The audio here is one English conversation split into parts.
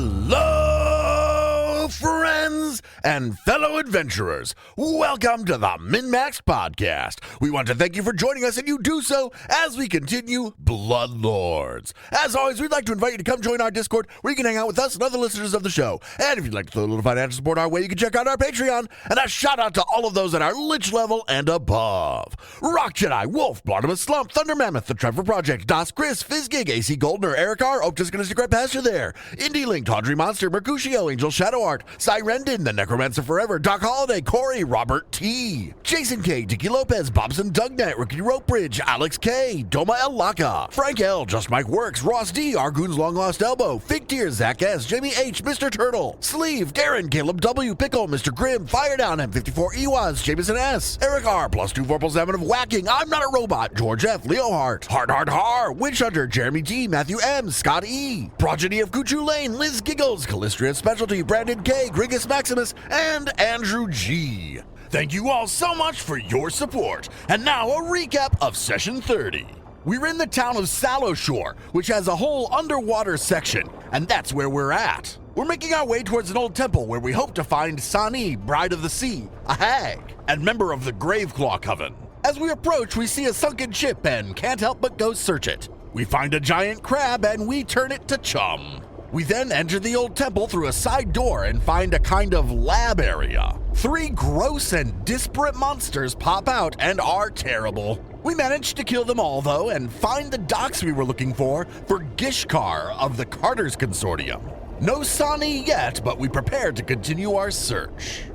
Hello, friends and fellow adventurers. Welcome to the MNmaxed podcast. We want to thank you for joining us, and you do so as we continue Bloodlords. As always, we'd like to invite you to come join our Discord, where you can hang out with us and other listeners of the show. And if you'd like to throw a little financial support our way, you can check out our Patreon. And a shout out to all of those at our Lich level and above: Rock Jedi, Wolf, Barnabas Slump, Thunder Mammoth, The Trevor Project, Das Chris, Fizzgig, AC Goldner, Eric R, Oak Just Gonna Stick Right Past You There, Indie Link, Tawdry Monster, Mercutio, Angel Shadow Art, Cyrendin, The Necromancer Forever, Doc Holiday, Corey, Robert T, Jason K, Dicky Lopez, Bobson Dugnet, Ricky Rope Bridge, Alex K, Doma El Laka, Frank L, Just Mike Works, Ross D, Argoon's Long Lost Elbow, Fig Tears, Zach S, Jamie H, Mr. Turtle, Sleeve, Darren, Caleb W, Pickle, Mr. Grimm, Firedown, M54 Ewas, Jameson S, Eric R, +2 Vorpal 7 of Whacking, I'm Not a Robot, George F, Leo Hart, Har, Witch Hunter, Jeremy D, Matthew M, Scott E, Progeny of Kuchu Lane, Liz Giggles, Callistria Specialty, Brandon K, Grigus Maximus, and Andrew G. Thank you all so much for your support. And now a recap of Session 30. We're in the town of Sallowshore, which has a whole underwater section, and that's where we're at. We're making our way towards an old temple where we hope to find Sonny Bride of the Sea, a hag, and member of the Graveclaw Coven. As we approach, we see a sunken ship and can't help but go search it. We find a giant crab and we turn it to chum. We then enter the old temple through a side door and find a kind of lab area. 3 gross and disparate monsters pop out and are terrible. We managed to kill them all, though, and find the docks we were looking for Gishkar of the Carter's Consortium. No Sonny yet, but we prepare to continue our search.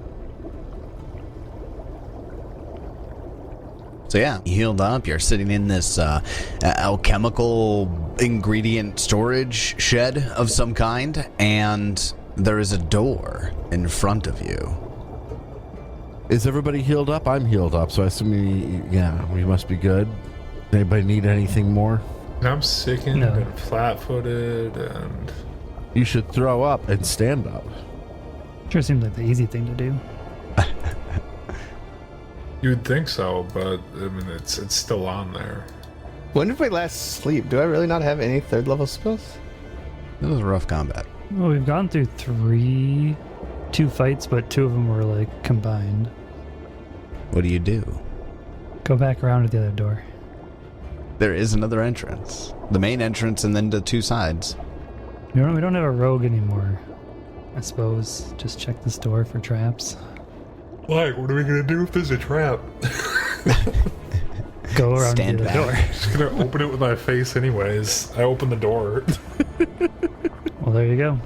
So yeah, you healed up, you're sitting in this alchemical ingredient storage shed of some kind, and there is a door in front of you. Is everybody healed up? I'm healed up, so I assume we must be good. Anybody need anything more? I'm sickened and flat-footed, and... You should throw up and stand up. Sure seems like the easy thing to do. You would think so, but I mean, it's still on there. When did we last sleep? Do I really not have any 3rd level spells? It was a rough combat. Well, we've gone through 2 fights, but 2 of them were like combined. What do you do? Go back around to the other door. There is another entrance. The main entrance and then the 2 sides. We don't have a rogue anymore. I suppose just check this door for traps. Like, what are we gonna do if there's a trap? Go around Stand to the back. door. I'm just gonna open it with my face anyways. I open the door. Well, there you go.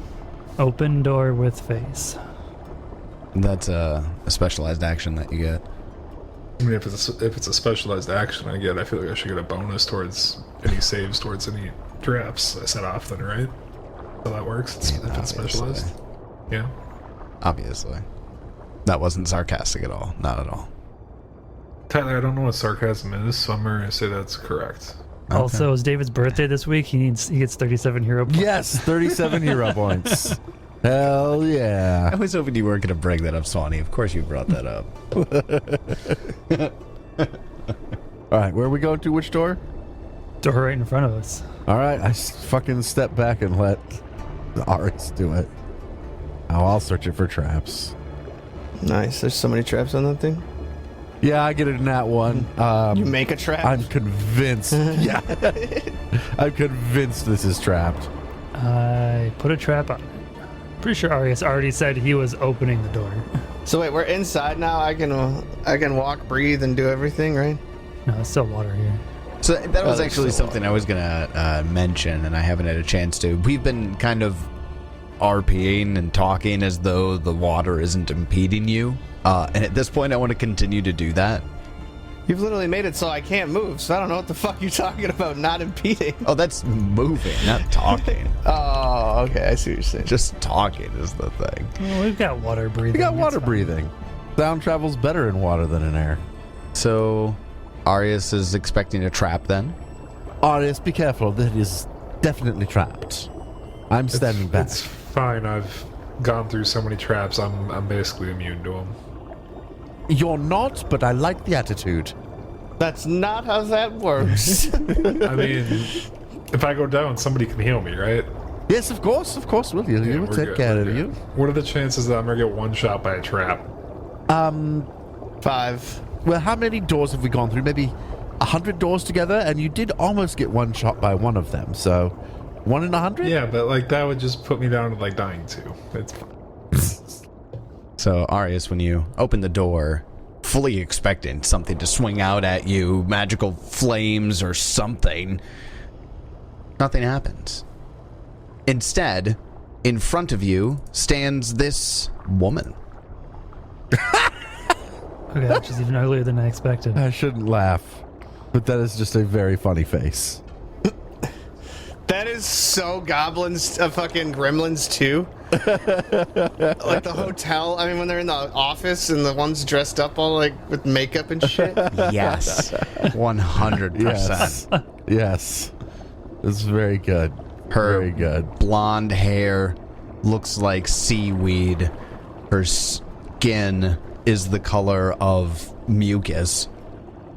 Open door with face. That's a specialized action that you get. I mean, if it's a specialized action I get, I feel like I should get a bonus towards any saves towards any traps I set off then, right? So that works if it's specialized. Yeah. Obviously. That wasn't sarcastic at all. Not at all. Tyler, I don't know what sarcasm is, so I'm going to say that's correct. Okay. Also, it's David's birthday this week. He gets 37 hero points. Yes, 37 hero points. Hell yeah. I was hoping you weren't going to bring that up, Swanee. Of course you brought that up. All right, where are we going to? Which door? Door right in front of us. All right, I fucking step back and let the Aris do it. Oh, I'll search it for traps. Nice. There's so many traps on that thing. Yeah, I get it in that one. You make a trap? I'm convinced. Yeah. I'm convinced this is trapped. I put a trap on it. Pretty sure Arias already said he was opening the door. So wait, we're inside now. I can walk, breathe, and do everything, right? No, it's still water here. So that was actually something I was going to mention, and I haven't had a chance to. We've been kind of RPing and talking as though the water isn't impeding you. And at this point, I want to continue to do that. You've literally made it so I can't move, so I don't know what the fuck you're talking about not impeding. Oh, that's moving, not talking. Oh, okay. I see what you're saying. Just talking is the thing. Well, we've got water breathing. We got that's water fine. breathing. Sound travels better in water than in air. So, Arias is expecting a trap then? Arias, be careful. That is definitely trapped. I'm standing back. It's fine. I've gone through so many traps. I'm basically immune to them. You're not, but I like the attitude. That's not how that works. I mean, if I go down, somebody can heal me, right? Yes, of course, will you? Yeah, We'll we're take good, care we're of good. you. What are the chances that I'm gonna get one shot by a trap? 5. Well, how many doors have we gone through? Maybe 100 doors together, and you did almost get one shot by one of them. So, 1 in 100? Yeah, but like that would just put me down to like dying too. It's fine. So, Arius, when you open the door, fully expecting something to swing out at you, magical flames or something, nothing happens. Instead, in front of you stands this woman. Okay, which is even earlier than I expected. I shouldn't laugh, but that is just a very funny face. That is so Goblins, fucking Gremlins too. Like the hotel. I mean, when they're in the office and the ones dressed up all like with makeup and shit. Yes. 100%. Yes. Yes. It's very good. Her Very good. blonde hair looks like seaweed. Her skin is the color of mucus.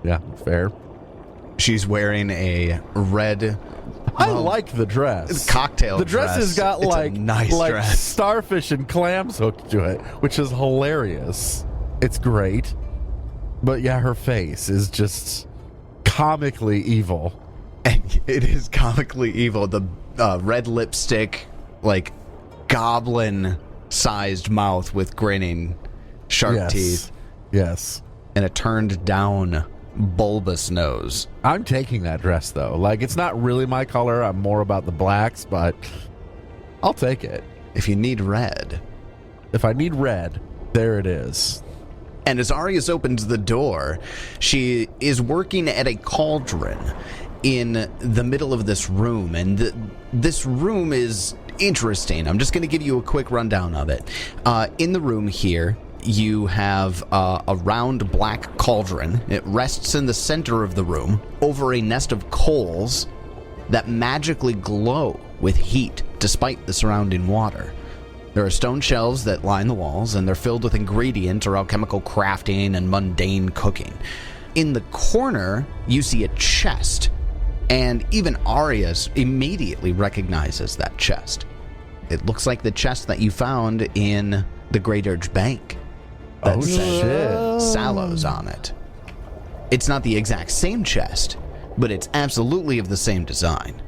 Yeah, fair. She's wearing a red I like the dress. cocktail The dress has got It's a like nice dress. starfish and clams hooked to it, which is hilarious. It's great. But yeah, her face is just comically evil. And it is comically evil. The red lipstick, like goblin-sized mouth with grinning sharp Yes. teeth, Yes. and a turned-down bulbous nose. I'm taking that dress though. Like, it's not really my color. I'm more about the blacks, but I'll take it. If you need red. If I need red, there it is. And as Arius opens the door, she is working at a cauldron in the middle of this room. And this room is interesting. I'm just going to give you a quick rundown of it. In the room here, you have a round black cauldron. It rests in the center of the room over a nest of coals that magically glow with heat despite the surrounding water. There are stone shelves that line the walls, and they're filled with ingredients or alchemical crafting and mundane cooking. In the corner, you see a chest, and even Arius immediately recognizes that chest. It looks like the chest that you found in the Great Urge Bank. That Oh, said shit. Sallows on it. It's not the exact same chest, but it's absolutely of the same design.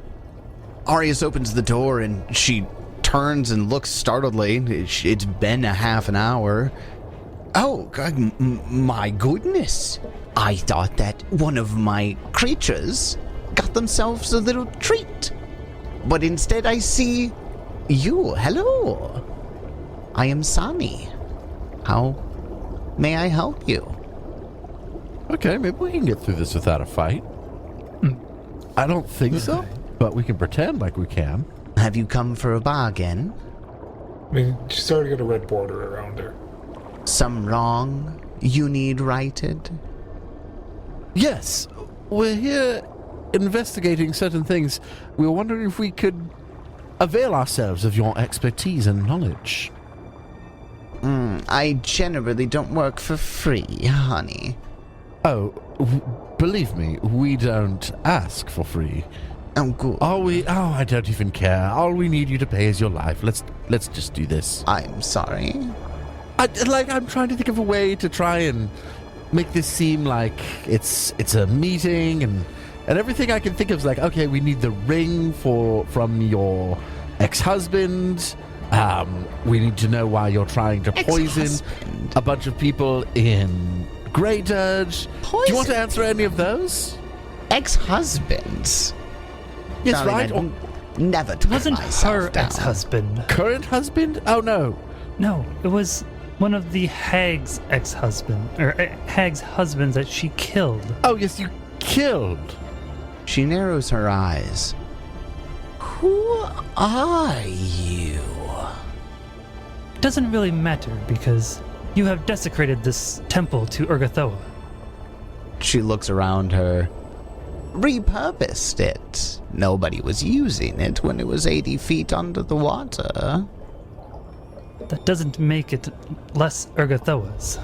Arius opens the door and she turns and looks startledly. It's been a half an hour. Oh, God, my goodness. I thought that one of my creatures got themselves a little treat. But instead I see you. Hello. I am Sonny. How may I help you? Okay, maybe we can get through this without a fight. I don't think so, but we can pretend like we can. Have you come for a bargain? I mean, she's already got a red border around her. Some wrong you need righted? Yes, we're here investigating certain things. We were wondering if we could avail ourselves of your expertise and knowledge. I generally don't work for free, honey. Oh, believe me, we don't ask for free. Oh, good. All we... Oh, I don't even care. All we need you to pay is your life. Let's just do this. I'm sorry. I'm trying to think of a way to try and make this seem like it's a meeting, and everything I can think of is like, okay, we need the ring from your ex-husband. We need to know why you're trying to poison Ex-husband? a bunch of people in Great Urge. Do you want to answer any of those? Ex-husbands? Yes, Darling, right? I Or never It took wasn't myself her down. ex-husband. current husband? Oh, no. No, it was one of the hag's ex-husband, or hag's husbands that she killed. Oh, yes, you killed. She narrows her eyes. Who are you? Doesn't really matter because you have desecrated this temple to Urgathoa. She looks around her. Repurposed it. Nobody was using it when it was 80 feet under the water. That doesn't make it less Urgathoa's.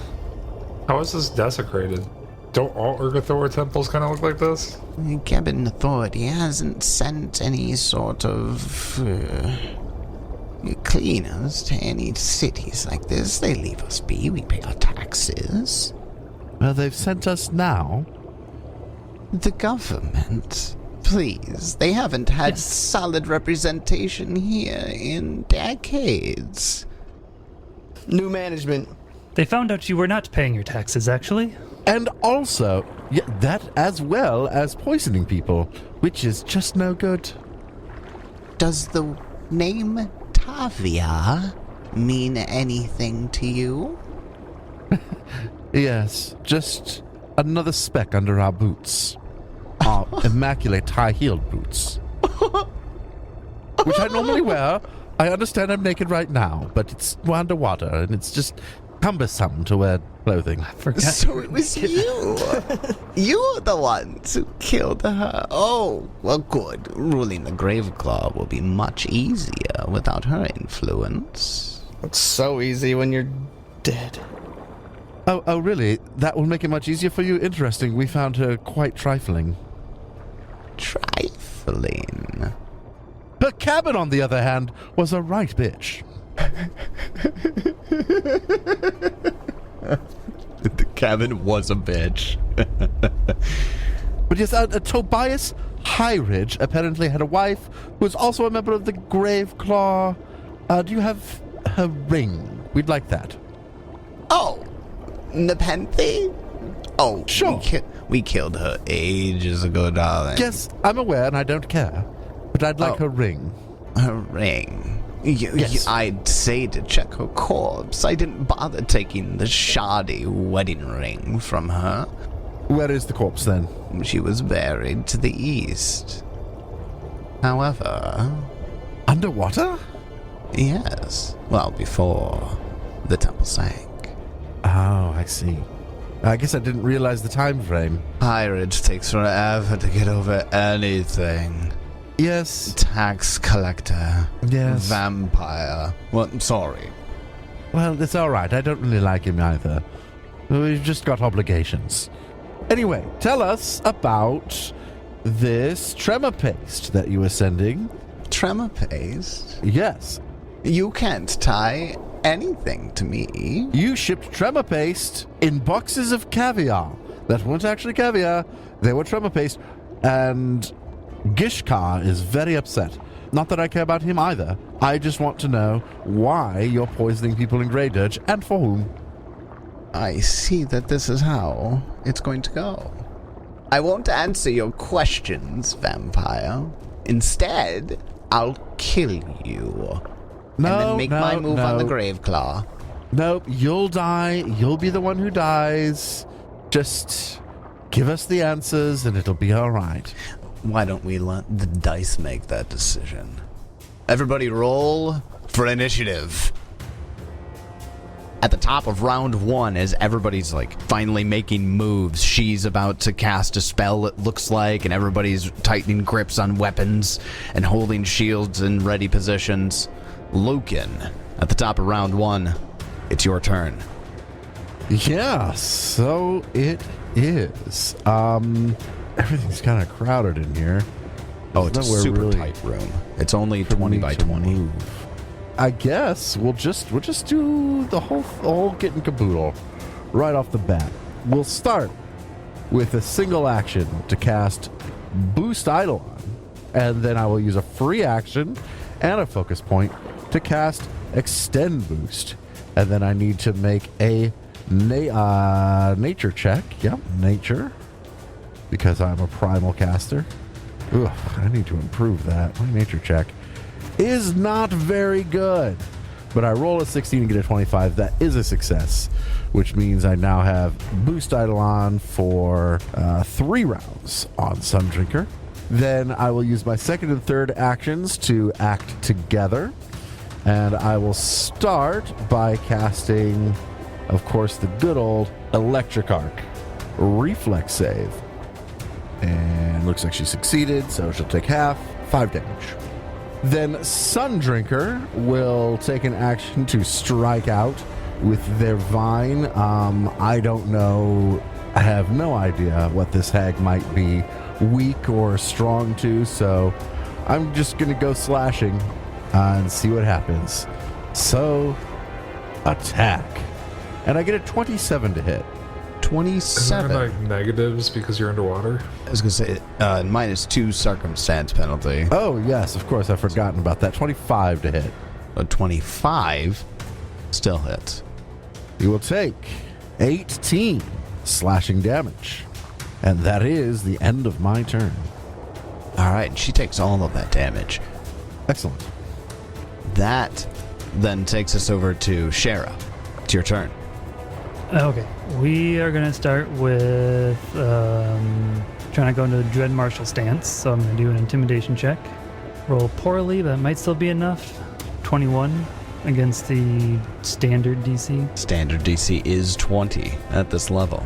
How is this desecrated? Don't all Urgathoa temples kind of look like this? The Cabin Authority hasn't sent any sort of cleaners to any cities like this. They leave us be. We pay our taxes. Well, they've sent us now. The government, please. They haven't had solid representation here in decades. New management. They found out you were not paying your taxes, actually. And also, that as well as poisoning people, which is just no good. Does the name Tavia mean anything to you? Yes, just another speck under our boots. Our immaculate high-heeled boots. Which I normally wear. I understand I'm naked right now, but it's underwater, and it's just cumbersome to wear clothing. So it was you. You were the ones who killed her. Oh, well, good. Ruling the Graveclaw will be much easier without her influence. It's so easy when you're dead. Oh, really? That will make it much easier for you? Interesting. We found her quite trifling. Trifling? Her cabin, on the other hand, was a right bitch. The cabin was a bitch. But yes, Tobias Highridge apparently had a wife who was also a member of the Graveclaw. Do you have her ring? We'd like that. Oh, Nepenthe? Oh, sure. We killed her ages ago, darling. Yes, I'm aware and I don't care. But I'd like her ring. Her ring? Yes. I'd say to check her corpse. I didn't bother taking the shoddy wedding ring from her. Where is the corpse then? She was buried to the east. However... Underwater? Yes. Well, before the temple sank. Oh, I see. I guess I didn't realize the time frame. Pirates takes forever to get over anything. Yes. Tax collector. Yes. Vampire. Well, I'm sorry. Well, it's alright. I don't really like him either. We've just got obligations. Anyway, tell us about this tremor paste that you were sending. Tremor paste? Yes. You can't tie anything to me. You shipped tremor paste in boxes of caviar. That weren't actually caviar. They were tremor paste. And Gishkar is very upset. Not that I care about him either. I just want to know why you're poisoning people in Grey Dirge and for whom. I see that this is how it's going to go. I won't answer your questions, vampire. Instead, I'll kill you. And then make my move on the Graveclaw. Nope, you'll die. You'll be the one who dies. Just give us the answers and it'll be alright. Why don't we let the dice make that decision? Everybody roll for initiative. At the top of round 1, as everybody's finally making moves, she's about to cast a spell, it looks like, and everybody's tightening grips on weapons and holding shields in ready positions. Lucan, at the top of round 1, it's your turn. Yeah, so it is. Everything's kind of crowded in here. Oh, it's a Nowhere super really tight room. It's only 20 by 20. move. I guess we'll just do the whole kit and caboodle right off the bat. We'll start with a single action to cast Boost Eidolon, and then I will use a free action and a focus point to cast Extend Boost, and then I need to make a nature check. Yep, nature, because I'm a primal caster. Ugh, I need to improve that. My nature check is not very good, but I roll a 16 and get a 25. That is a success, which means I now have Boost Eidolon for 3 rounds on Sundrinker. Then I will use my second and third actions to act together, and I will start by casting, of course, the good old Electric Arc. Reflex save. And looks like she succeeded, so she'll take half, 5 damage. Then Sundrinker will take an action to strike out with their vine. I don't know I have no idea what this hag might be weak or strong to, so I'm just going to go slashing and see what happens. So, attack. And I get a 27 to hit. 27. Isn't there like negatives because you're underwater? I was going to say -2 circumstance penalty. Oh, yes, of course. I've forgotten about that. 25 to hit. A 25 still hits. You will take 18 slashing damage. And that is the end of my turn. All right, she takes all of that damage. Excellent. That then takes us over to Shara. It's your turn. Okay, we are going to start with trying to go into the Dread Martial stance. So I'm going to do an intimidation check. Roll poorly, but it might still be enough. 21 against the standard DC. Standard DC is 20 at this level.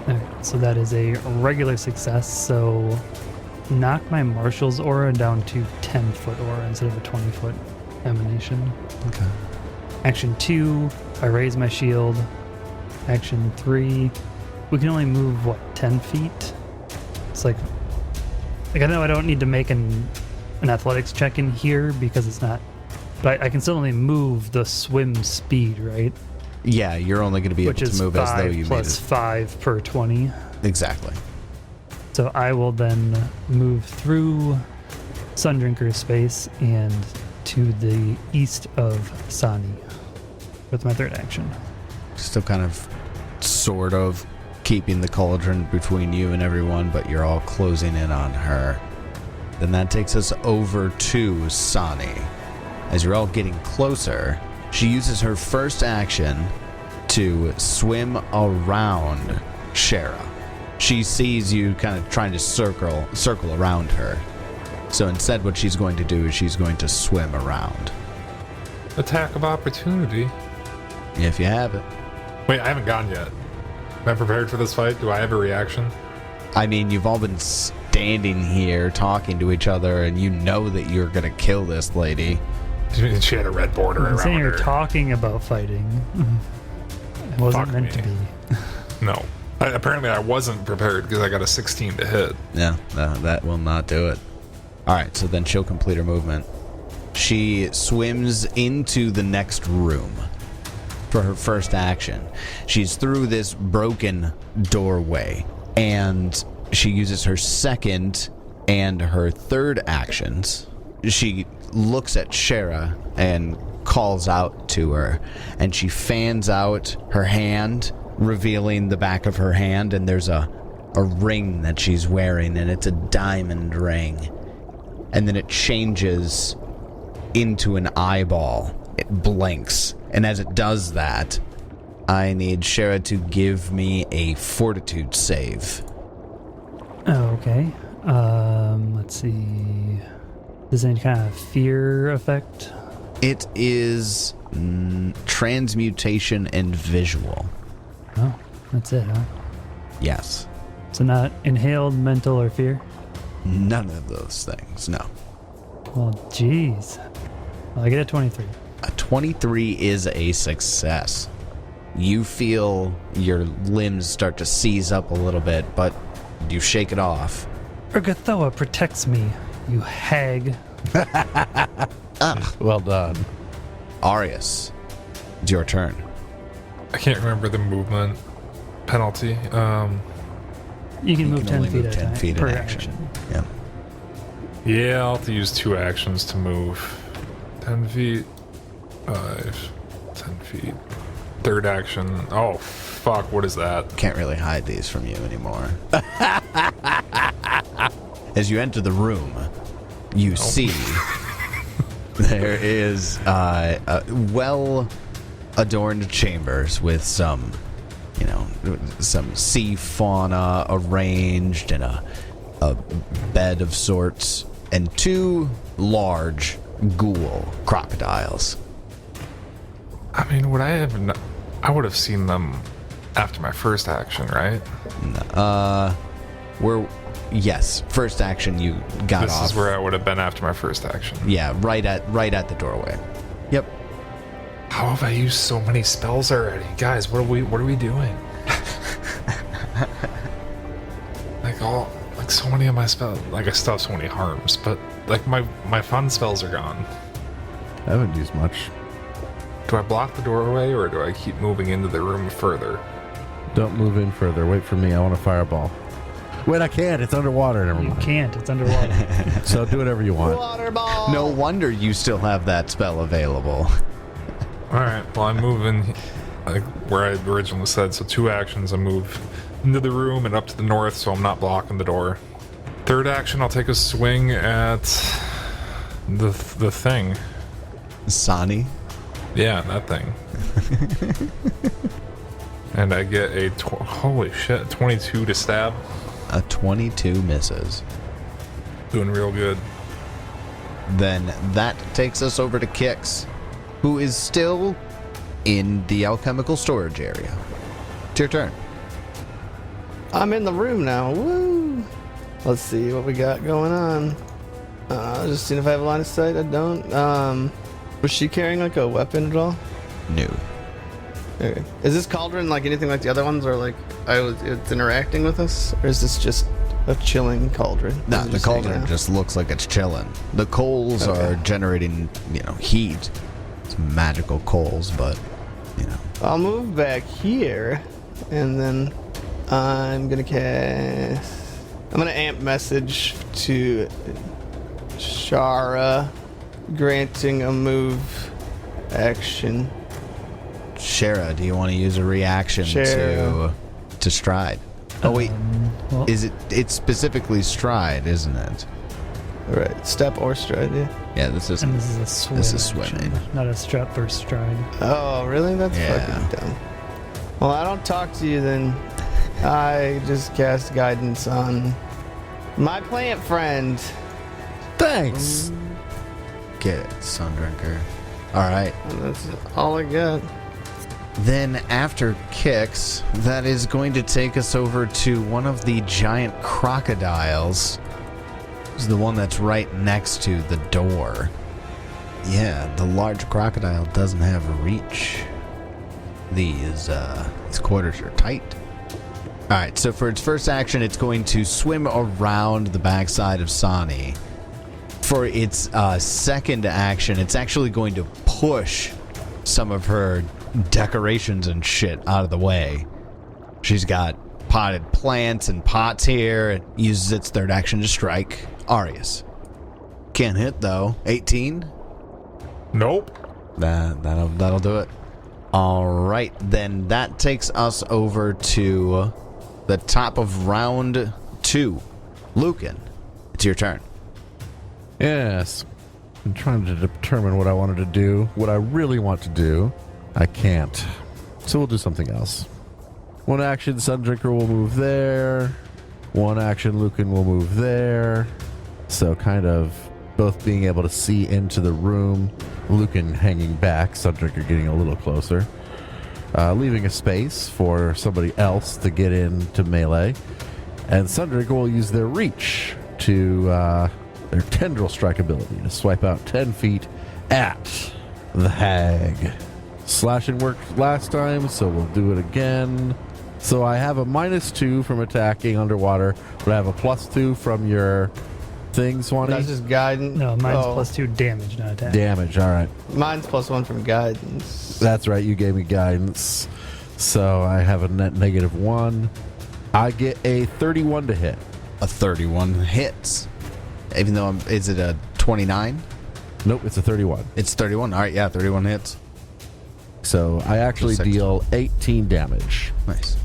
Okay, so that is a regular success. So knock my Marshal's aura down to 10-foot aura instead of a 20-foot emanation. Okay. Action 2, I raise my shield. Action 3, we can only move, 10 feet? It's like I know I don't need to make an athletics check in here because it's not, but I can still only move the swim speed, right? Yeah, you're only going to be Which able to is move 5 as though you plus made 5 per 20. it. Exactly. So I will then move through Sundrinker's space and to the east of Sonny with my third action. Still kind of, sort of, keeping the cauldron between you and everyone, but you're all closing in on her. Then that takes us over to Sonny. As you're all getting closer, she uses her first action to swim around Shara. She sees you kind of trying to circle around her. So instead what she's going to do is she's going to swim around. Attack of opportunity. If you have it. Wait, I haven't gone yet. Am I prepared for this fight? Do I have a reaction? I mean, you've all been standing here talking to each other, and you know that you're going to kill this lady. She had a red border I'm around saying her. you're talking about fighting. It wasn't Fuck meant to me. be. No. Apparently I wasn't prepared because I got a 16 to hit. Yeah, no, that will not do it. Alright, so then she'll complete her movement. She swims into the next room for her first action. She's through this broken doorway, and she uses her second and her third actions. She looks at Shara and calls out to her, and she fans out her hand, revealing the back of her hand, and there's a ring that she's wearing, and it's a diamond ring. And then it changes into an eyeball. It blinks. And as it does that, I need Shara to give me a fortitude save. Oh, okay. Let's see. Does any kind of fear effect? It is transmutation and visual. Oh, that's it, huh? Yes. So not inhaled, mental, or fear? None of those things, no. Well, jeez. Well, I get a 23. A 23 is a success. You feel your limbs start to seize up a little bit, but you shake it off. Urgathoa protects me, you hag. Well done. Arius, it's your turn. I can't remember the movement penalty. You can move 10 only feet move at a 10 time feet in per action. Yeah. Yeah, I'll have to use 2 actions to move. 10 feet. 5. 10 feet. Third action. Oh, fuck, what is that? Can't really hide these from you anymore. As you enter the room, you see there is well-adorned chambers with some, some sea fauna arranged in a bed of sorts, and 2 large ghoul crocodiles. I mean, would I have... I would have seen them after my first action, right? Yes, first action you got This off. is where I would have been after my first action. Yeah, right at the doorway. Yep. How have I used so many spells already? Guys, what are we doing? Like so many of my spells, like I still have so many harms, but like my fun spells are gone. I haven't used much. Do I block the doorway or do I keep moving into the room further? Don't move in further. Wait for me. I want a fireball. Wait, I can't. It's underwater. Never You mind. can't. It's underwater. So do whatever you want. Water ball. No wonder you still have that spell available. Alright, well I'm moving like where I originally said, so 2 actions. I move into the room and up to the north so I'm not blocking the door. 3rd action, I'll take a swing at the thing. Sonny? Yeah, that thing. And I get a holy shit, 22 to stab. A 22 misses. Doing real good. Then that takes us over to Kix, who is still in the alchemical storage area. It's your turn. I'm in the room now. Woo! Let's see what we got going on. Just seeing if I have a line of sight. I don't. Was she carrying like a weapon at all? No. Okay. Is this cauldron like anything like the other ones, or like it's interacting with us, or is this just a chilling cauldron? No, Is it the just hanging cauldron out? just looks like it's chilling. The coals Okay. are generating, heat. It's magical coals, but, I'll move back here, and then I'm gonna cast. I'm gonna amp message to Shara, granting a move action. Shara, do you want to use a reaction Shara. to stride? Oh wait, Well, it's specifically stride, isn't it? All right, step or stride. Yeah. Yeah, this is. and this is a swim. This is action, swimming. not a strap or stride. Oh, really? That's Yeah. fucking dumb. Well, I don't talk to you then. I just cast guidance on my plant friend. Thanks. Get it, Sundrinker. All right. And that's all I got. Then after Kix, that is going to take us over to one of the giant crocodiles. It's the one that's right next to the door. Yeah, the large crocodile doesn't have a reach. These quarters are tight. Alright, so for its first action, it's going to swim around the backside of Sonny. For its second action, it's actually going to push some of her decorations and shit out of the way. She's got potted plants and pots here. It uses its third action to strike Arius. Can't hit though. 18. Nope. That'll do it. All right, then that takes us over to the top of round 2. Lucan, it's your turn. Yes. I'm trying to determine what I wanted to do. What I really want to do, I can't. So we'll do something else. One action, Sundrinker will move there. One action, Lucan will move there. So kind of both being able to see into the room. Lucan hanging back, Sundrinker getting a little closer. Leaving a space for somebody else to get into melee. And Sundrinker will use their reach to their tendril strike ability to swipe out 10 feet at the hag. Slashing worked last time, so we'll do it again. So I have a -2 from attacking underwater, but I have a +2 from your thing, Swanee. That's just guidance. No, mine's Oh, +2 damage, not attack. Damage, all right. Mine's +1 from guidance. That's right, you gave me guidance. So I have a net -1. I get a 31 to hit. A 31 hits. Even though is it a 29? Nope, it's a 31. It's 31. All right, yeah, 31 hits. So I actually Six. deal 18 damage. Nice.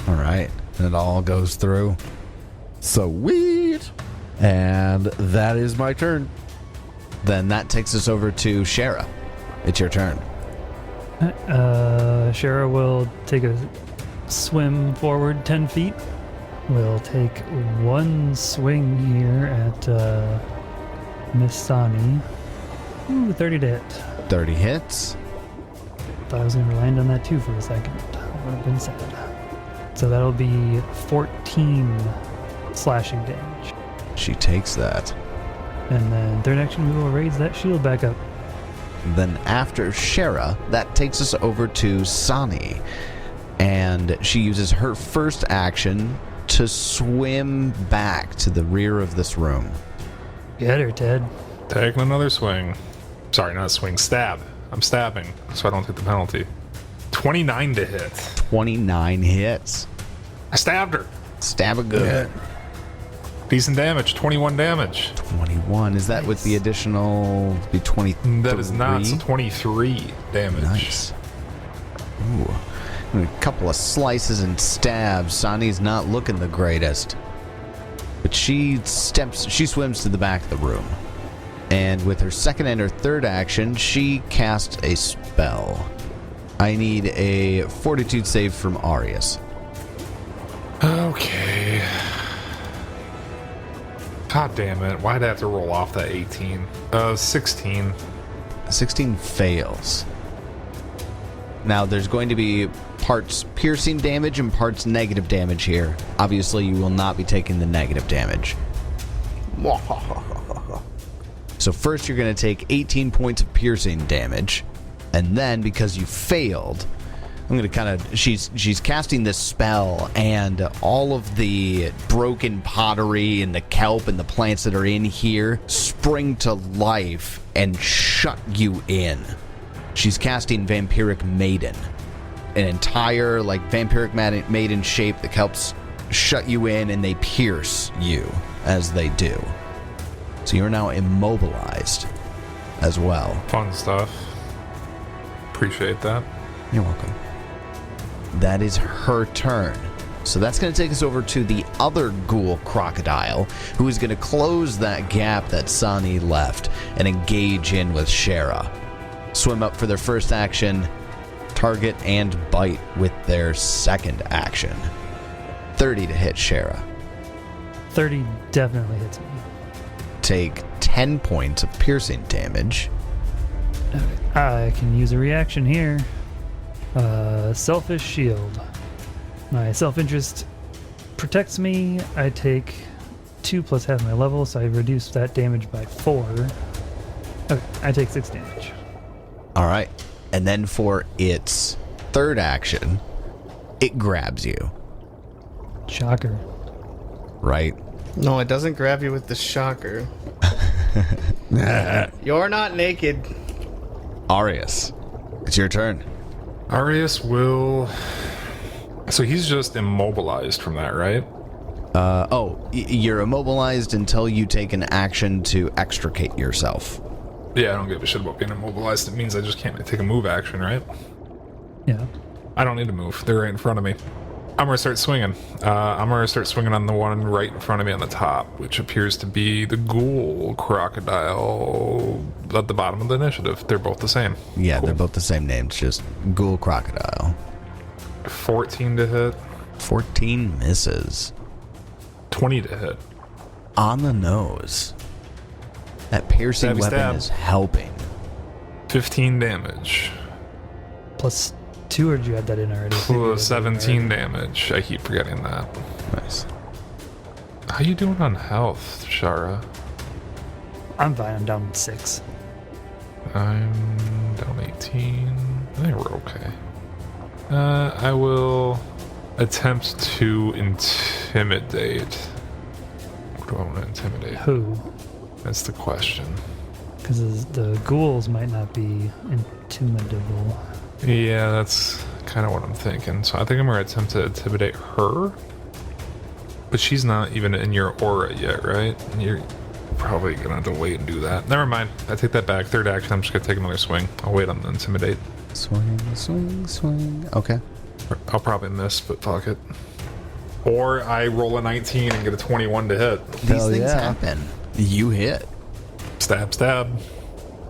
All right, and it all goes through. Sweet. And that is my turn. Then that takes us over to Shara. It's your turn. Shara will take a swim forward 10 feet. We'll take one swing here at Miss Sonny. Ooh, 30 to hit. 30 hits. Thought I was going to land on that too for a second. That would have been sad. So that'll be 14 slashing damage. She takes that. And then third action, we will raise that shield back up. Then after Shara, that takes us over to Sonny. And she uses her first action to swim back to the rear of this room. Get her, Ted. Taking another swing. Sorry, not swing. Stab. I'm stabbing, so I don't take the penalty. 29 to hit. 29 hits. I stabbed her. Stab her good. Decent damage. 21 damage. 21. Is that with the additional... Be 23? That is not. So 23 damage. Nice. Ooh. And a couple of slices and stabs. Sonny's not looking the greatest. But she swims to the back of the room. And with her second and her third action, she casts a spell. I need a fortitude save from Arius. Okay. God damn it. Why'd I have to roll off that 18? 16. 16 fails. Now, there's going to be parts piercing damage and parts negative damage here. Obviously, you will not be taking the negative damage. So first, you're going to take 18 points of piercing damage. And then, because you failed, I'm going to she's casting this spell, and all of the broken pottery and the kelp and the plants that are in here spring to life and shut you in. She's casting Vampiric Maiden. An entire, Vampiric Maiden shape that helps shut you in, and they pierce you as they do. So you're now immobilized as well. Fun stuff. Appreciate that. You're welcome. That is her turn. So that's going to take us over to the other ghoul crocodile, who is going to close that gap that Sonny left and engage in with Shara. Swim up for their first action, target and bite with their second action. 30 to hit Shara. 30 definitely hits me. Take 10 points of piercing damage. I can use a reaction here. Selfish shield. My self-interest protects me. I take 2 plus half my level, so I reduce that damage by 4. Okay, I take 6 damage. All right. And then for its third action, it grabs you. Shocker. Right? No, it doesn't grab you with the shocker. You're not naked. Arius, it's your turn. Arius will... So he's just immobilized from that, right? You're immobilized until you take an action to extricate yourself. Yeah, I don't give a shit about being immobilized. It means I just can't take a move action, right? Yeah. I don't need to move. They're right in front of me. I'm going to start swinging. I'm going to start swinging on the one right in front of me on the top, which appears to be the ghoul crocodile at the bottom of the initiative. They're both the same. Yeah, Cool. They're both the same name. It's just ghoul crocodile. 14 to hit. 14 misses. 20 to hit. On the nose. That piercing Stabby weapon stab. is helping. 15 damage. Plus 2, or did you add that in already? Plus 17 damage. I keep forgetting that. Nice. How you doing on health, Shara? I'm fine. I'm down 6. I'm down 18. I think we're okay. I will attempt to intimidate. What do I want to intimidate? Who? That's the question. Because the ghouls might not be intimidable. Yeah, that's kind of what I'm thinking. So I think I'm going to attempt to intimidate her. But she's not even in your aura yet, right? And you're probably going to have to wait and do that. Never mind. I take that back. Third action, I'm just going to take another swing. I'll wait on the intimidate. Swing, swing, swing. Okay. I'll probably miss, but fuck it. Or I roll a 19 and get a 21 to hit. These Hell things yeah. happen. You hit. Stab, stab.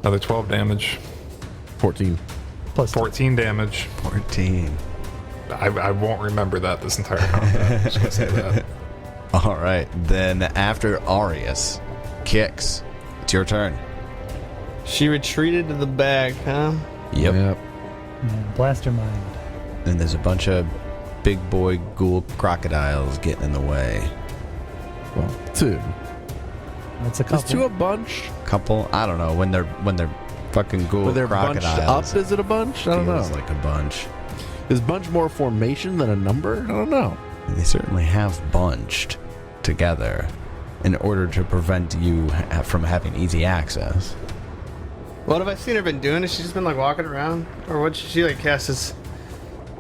Another 12 damage. 14. Plus 14 damage. 14. I won't remember that this entire combat. I'm just going to say that. All right. Then after Arius kicks, it's your turn. She retreated to the back, huh? Yep. yeah, blaster mind. And there's a bunch of big boy ghoul crocodiles getting in the way. Well, 2. That's a Is couple. 2 a bunch? Couple, I don't know, when they're fucking ghoul When they're bunched crocodiles. up, is it a bunch? I don't know. Feels like a bunch. Is bunch more formation than a number? I don't know. They certainly have bunched together in order to prevent you from having easy access. What have I seen her been doing? Has she just been like walking around? Or what she like cast this?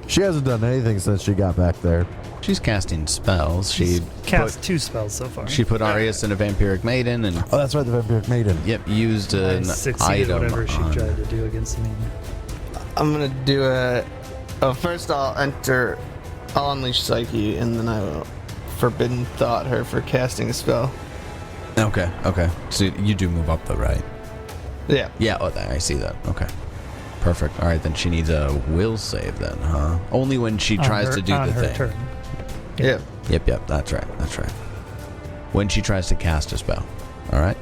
She hasn't done anything since she got back there. She's casting spells. She cast 2 spells so far. She put Arius in a Vampiric Maiden and Oh, that's right, the Vampiric Maiden. used I an succeeded item whatever she on- tried to do against me. I'm gonna do a. Oh, first I'll unleash Psyche, and then I will Forbidden Thought her for casting a spell. Okay. So you do move up though, right? Yeah. Yeah, I see that. Okay. Perfect. All right, then she needs a will save then, huh? Only when she tries to do on the her thing. turn. Yeah. Yep, that's right. When she tries to cast a spell. All right?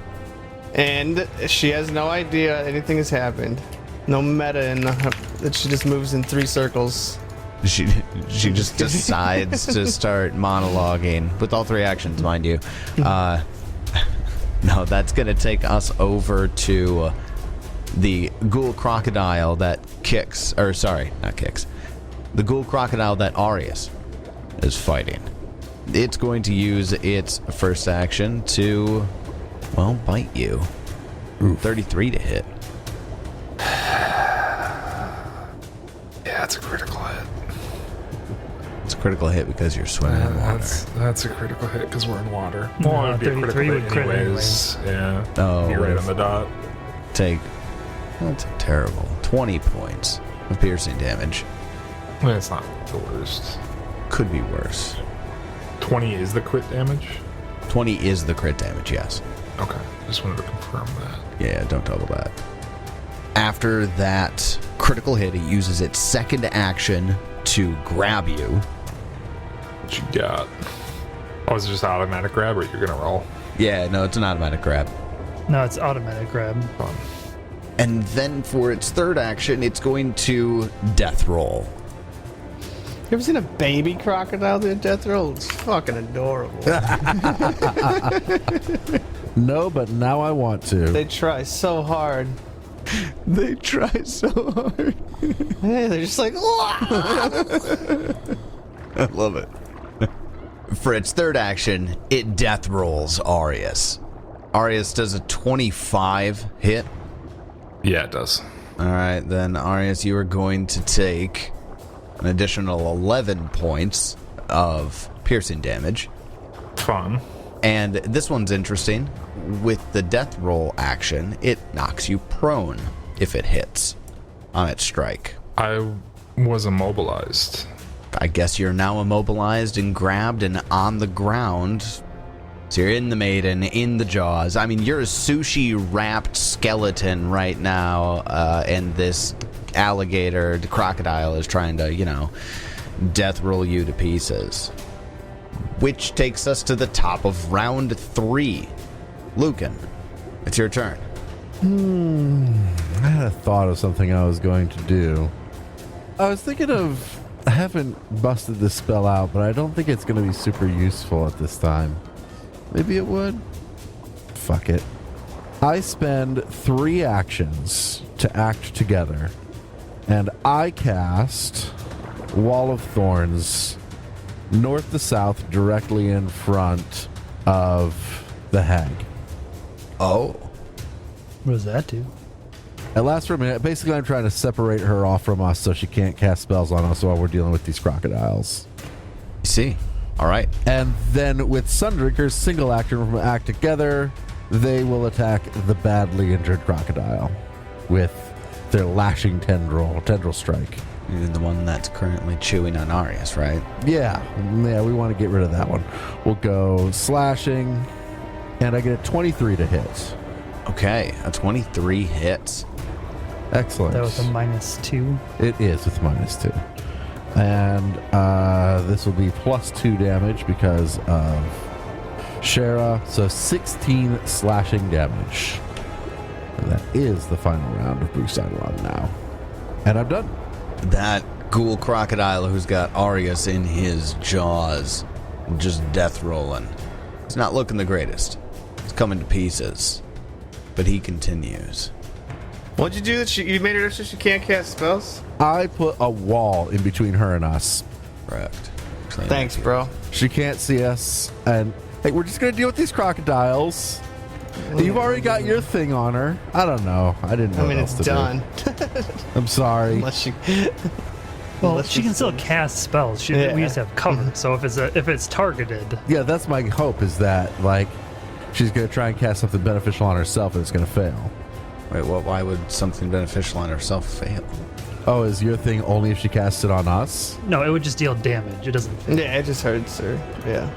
And she has no idea anything has happened. No meta in that she just moves in 3 circles. She just decides to start monologuing with all 3 actions, mind you. No, that's going to take us over to the ghoul crocodile that kicks, or sorry, not kicks. The ghoul crocodile that Arius is fighting. It's going to use its first action to, well, bite you. 33 to hit. Yeah, it's a critical hit. It's a critical hit because you're swimming in water. That's a critical hit because we're in water. No, Well, it'd be a 33 critical would hit crit anyways. Yeah. Oh, You're right what on the dot. That's terrible. 20 points of piercing damage. I mean, it's not the worst. Could be worse. 20 is the crit damage? 20 is the crit damage, yes. Okay. Just wanted to confirm that. Yeah, don't double that. After that critical hit, it uses its second action to grab you. What you got? Oh, is it just automatic grab or you're going to roll? Yeah, no, it's an automatic grab. No, it's automatic grab. Fun. And then for its third action, it's going to death roll. You ever seen a baby crocodile do a death roll? It's fucking adorable. No, but now I want to. They try so hard. They try so hard. Hey, they're just like, I love it. For its third action, it death rolls Arius. Arius does a 25 hit. Yeah, it does. All right, then Arius, you are going to take an additional 11 points of piercing damage. Fun. And this one's interesting. With the death roll action, it knocks you prone if it hits on its strike. I was immobilized. I guess you're now immobilized and grabbed and on the ground. So you're in the maiden, in the jaws. I mean, you're a sushi-wrapped skeleton right now, and this alligator, the crocodile, is trying to, death roll you to pieces. Which takes us to the top of round 3. Lucan, it's your turn. I had a thought of something I was going to do. I was thinking of... I haven't busted this spell out, but I don't think it's going to be super useful at this time. Maybe it would? Fuck it. I spend 3 actions to act together, and I cast Wall of Thorns north to south directly in front of the hag. Oh. What does that do? It lasts for a minute. Basically, I'm trying to separate her off from us so she can't cast spells on us while we're dealing with these crocodiles. I see. All right. And then with Sundrinker's single action from Act Together, they will attack the badly injured crocodile with their lashing tendril strike. You're the one that's currently chewing on Arius, right? Yeah, we want to get rid of that one. We'll go slashing, and I get a 23 to hit. Okay, a 23 hits. Excellent. That was a -2. It is with -2. And this will be +2 damage because of Shara. So 16 slashing damage. And that is the final round of Boost Eidolon now. And I'm done. That ghoul crocodile who's got Arius in his jaws, just death rolling. It's not looking the greatest. It's coming to pieces. But he continues. What'd you do that you made her so she can't cast spells? I put a wall in between her and us. Correct. Thanks, bro. She can't see us, and hey, we're just gonna deal with these crocodiles. You've already got your thing on her. I don't know. I didn't know. I mean, what it's else to done. do. I'm sorry. Unless she. Well, Unless she can it's still done. cast spells. Yeah. We just have cover. So if it's targeted, Yeah, that's my hope. Is that like she's gonna try and cast something beneficial on herself, and it's gonna fail. Wait, what? Why would something beneficial on herself fail? Oh, is your thing only if she casts it on us? no, it would just deal damage. It doesn't. Yeah, it just hurts her. Yeah.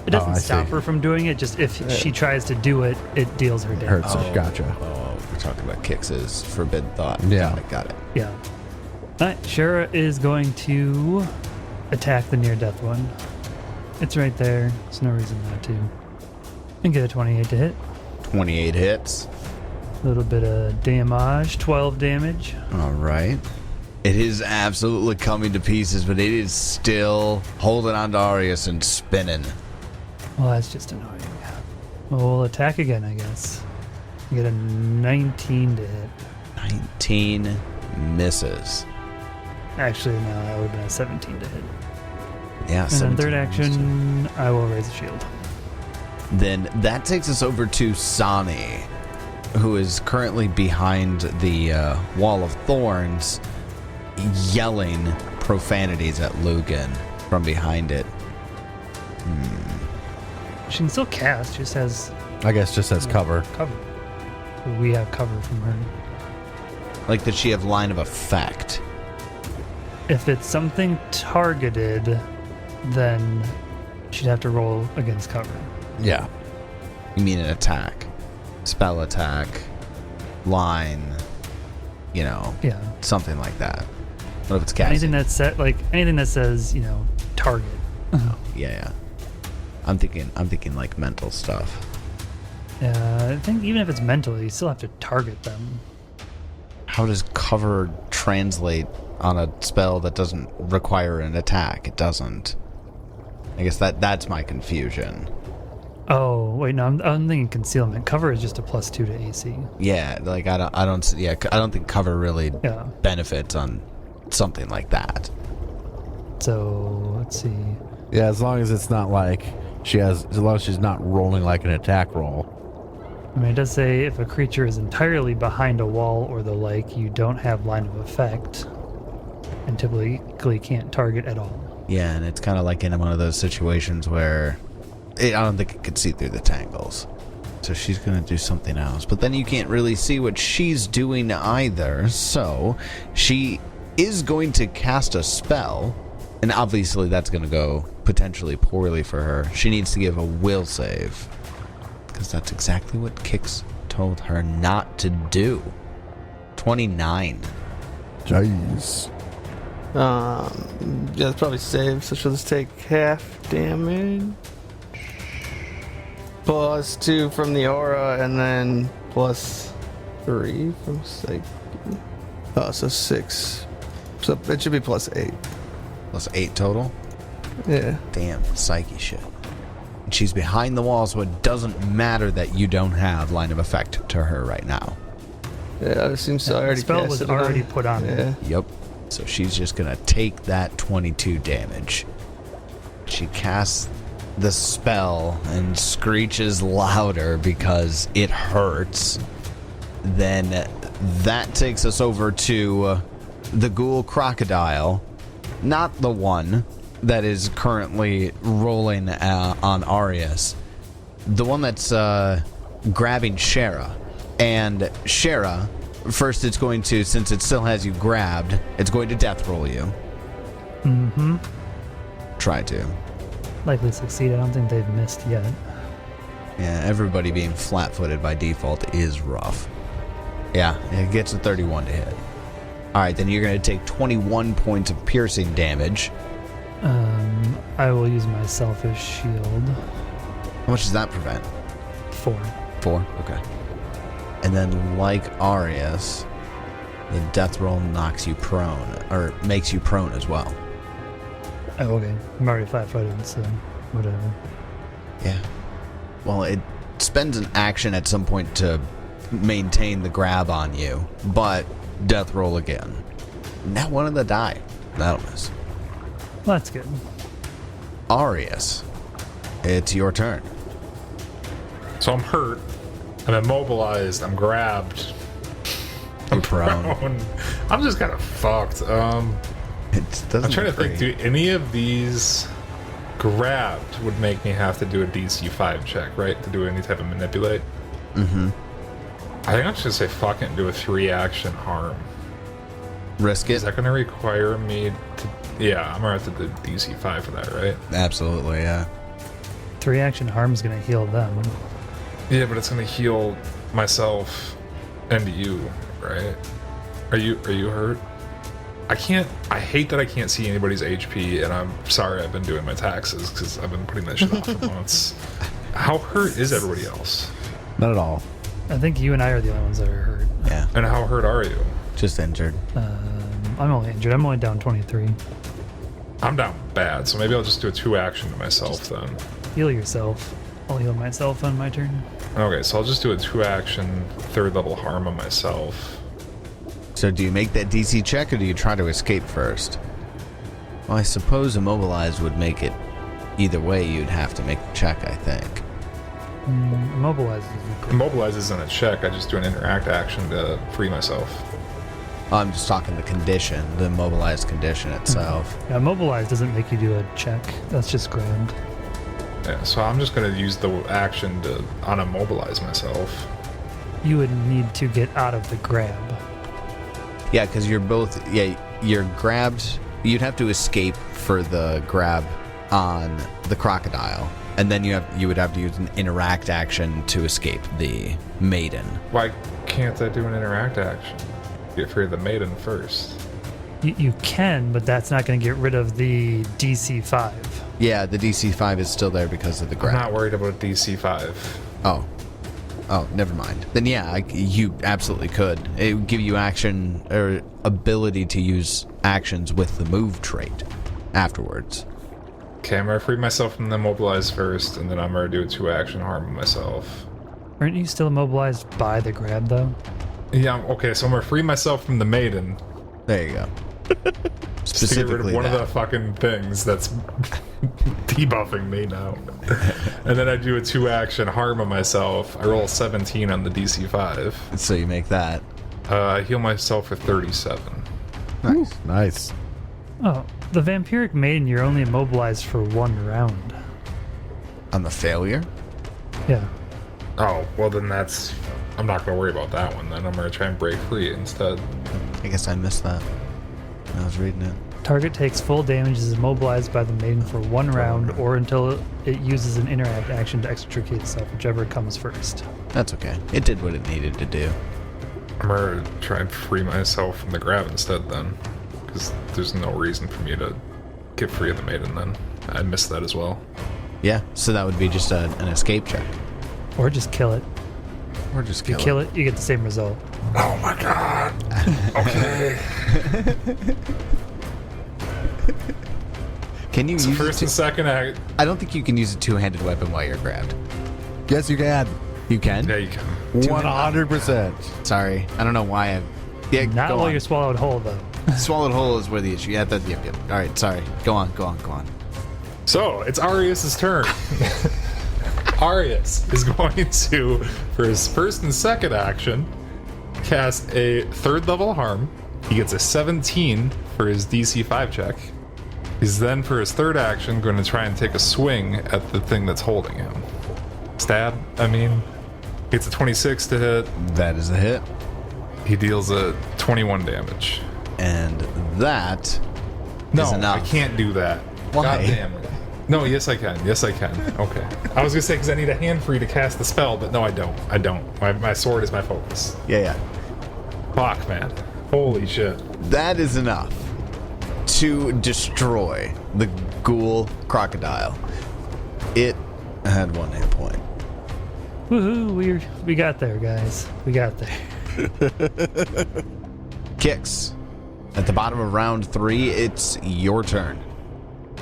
It doesn't I stop see. her from doing it. Just if she tries to do it, it deals her It damage. hurts her. Gotcha. Oh, we're talking about Kix's forbidden thought. Yeah. Got it. Yeah. All right, Shara is going to attack the near death one. It's right there. There's no reason not to. And get a 28 to hit. 28 hits. A little bit of damage, 12 damage. All right. It is absolutely coming to pieces, but it is still holding on to Arius and spinning. Well, that's just annoying. Well, we'll attack again, I guess. Get a 19 to hit. 19 misses. Actually, no, that would have been a 17 to hit. Yeah, And then 17 third misses. action, I will raise a shield. Then that takes us over to Sonny, who is currently behind the wall of thorns, yelling profanities at Lugan from behind it. She can still cast, just has I guess just as cover. cover. We have cover from her. Like, does she have line of effect? If it's something targeted, then she'd have to roll against cover. Yeah. You mean an attack? Spell attack? Line? You know, Yeah. something like that. What if it's casting? Anything that's set, like anything that says, target. Yeah. I'm thinking like mental stuff. Yeah, I think even if it's mental, you still have to target them. How does cover translate on a spell that doesn't require an attack? It doesn't. I guess that's my confusion. Oh wait, no, I'm thinking concealment. Cover is just a +2 to AC. Yeah, like I don't think cover really Yeah. benefits on something like that. So let's see. Yeah, as long as it's not like as long as she's not rolling like an attack roll. I mean, it does say if a creature is entirely behind a wall or the like, you don't have line of effect, and typically can't target at all. Yeah, and it's kind of like in one of those situations where I don't think it could see through the tangles. So she's going to do something else. But then you can't really see what she's doing either. So she is going to cast a spell. And obviously that's going to go potentially poorly for her. She needs to give a will save. Because that's exactly what Kix told her not to do. 29. Jeez. Yeah, that's probably saved, so she'll just take half damage. +2 from the aura, and then +3 from Psyche. Oh, so 6. So it should be +8. Plus 8 total. Yeah. Damn, psyche shit. And she's behind the wall, so it doesn't matter that you don't have line of effect to her right now. Yeah, I assume so. I The already spell casted was it on- already put on Yeah. her. Yep. So she's just gonna take that 22 damage. She casts the spell and screeches louder because it hurts. Then that takes us over to the ghoul crocodile. Not the one that is currently rolling on Arius. The one that's grabbing Shara. And Shara, first it's going to, since it still has you grabbed, it's going to death roll you. Mm-hmm. Try to. Likely succeed. I don't think they've missed yet. Yeah, everybody being flat-footed by default is rough. Yeah, it gets a 31 to hit. Alright, then you're going to take 21 points of piercing damage. I will use my selfish shield. How much does that prevent? 4. 4? Okay. And then, like Arius, the death roll knocks you prone, or makes you prone as well. Oh, okay. I'm already flat-footed, so whatever. Yeah. Well, it spends an action at some point to maintain the grab on you, but death roll again. Not one of the die. That'll miss. Well, that's good. Arius, it's your turn. So I'm hurt. I'm immobilized. I'm grabbed. I'm prone. I'm just kind of fucked. I'm trying to think. Do any of these grabbed would make me have to do a DC 5 check, right? To do any type of manipulate? Mm-hmm. I think I'm just going to say fuck it and do a 3-action harm. Risk Is it? that going to require me to... Yeah, I'm going to have to do DC 5 for that, right? Absolutely, yeah. 3-action harm is going to heal them. Yeah, but it's going to heal myself and you, right? Are you hurt? I hate that I can't see anybody's HP, and I'm sorry I've been doing my taxes, because I've been putting that shit off for months. How hurt is everybody else? Not at all. I think you and I are the only ones that are hurt. Yeah, And how hurt are you? just injured. I'm only injured. I'm only down 23. I'm down bad, so maybe I'll just do a 2-action to myself then. Heal yourself. I'll heal myself on my turn. Okay, so I'll just do a 2-action 3rd level harm on myself. So do you make that DC check, or do you try to escape first? Well, I suppose immobilized would make it... Either way, you'd have to make the check, I think. Immobilize. Immobilize isn't a check, I just do an interact action to free myself. I'm just talking the condition, the immobilized condition itself. Yeah, immobilize doesn't make you do a check. That's just grand. Yeah, so I'm just going to use the action to unimmobilize myself. You would need to get out of the grab. Yeah, because you're both... Yeah, you're grabbed... You'd have to escape for the grab on the crocodile. And then you would have to use an interact action to escape the maiden. Why can't I do an interact action? Get free of the maiden first. You can, but that's not going to get rid of the DC 5. Yeah, the DC 5 is still there because of the I'm grab. not worried about DC 5. Oh, never mind. Then yeah, you absolutely could. It would give you action or ability to use actions with the move trait afterwards. Okay, I'm going to free myself from the immobilize first, and then I'm going to do a 2-action harm on myself. Aren't you still immobilized by the grab, though? Yeah, okay, so I'm going to free myself from the maiden. There you go. Just to get rid of one of that. the fucking things that's debuffing me now. And then I do a 2-action harm on myself. I roll 17 on the DC 5. So you make that. I heal myself for 37. Nice. Nice. Oh, the Vampiric Maiden, you're only immobilized for 1 round. On the failure? Yeah. Oh, well then that's... I'm not going to worry about that one then. I'm going to try and break free instead. I guess I missed that when I was reading it. Target takes full damage, is immobilized by the Maiden for 1 round, or until it uses an interact action to extricate itself, whichever comes first. That's okay. It did what it needed to do. I'm going to try and free myself from the grab instead then. Because there's no reason for me to get free of the maiden then. I missed that as well. Yeah, so that would be just an escape check. Or just kill it. Or just You kill it, you get the same result. Oh my god. Okay. Can you So use first it and second act. I don't think you can use a two-handed weapon while you're grabbed. Yes, you can. You can? Yeah, you can. 100%. Sorry. I don't know why I... Yeah, Not go while on. you're swallowed whole, though. Swallowed whole is where the issue... Yeah, yep. All right, sorry. Go on. So it's Arius' turn. Arius is going to, for his first and second action, cast a 3rd level harm. He gets a 17 for his DC 5 check. He's then, for his 3rd action, going to try and take a swing at the thing that's holding him. Stab, Gets a 26 to hit. That is a hit. He deals a 21 damage. And that No, is enough. I can't do that. Why? God damn it. No, yes I can. Okay. I was gonna say because I need a hand free to cast the spell, but no, I don't. My sword is my focus. Yeah. Fuck, man. Holy shit. That is enough to destroy the ghoul crocodile. It had 1 hit point. Woohoo, we got there, guys. We got there. Kicks. At the bottom of round 3, it's your turn.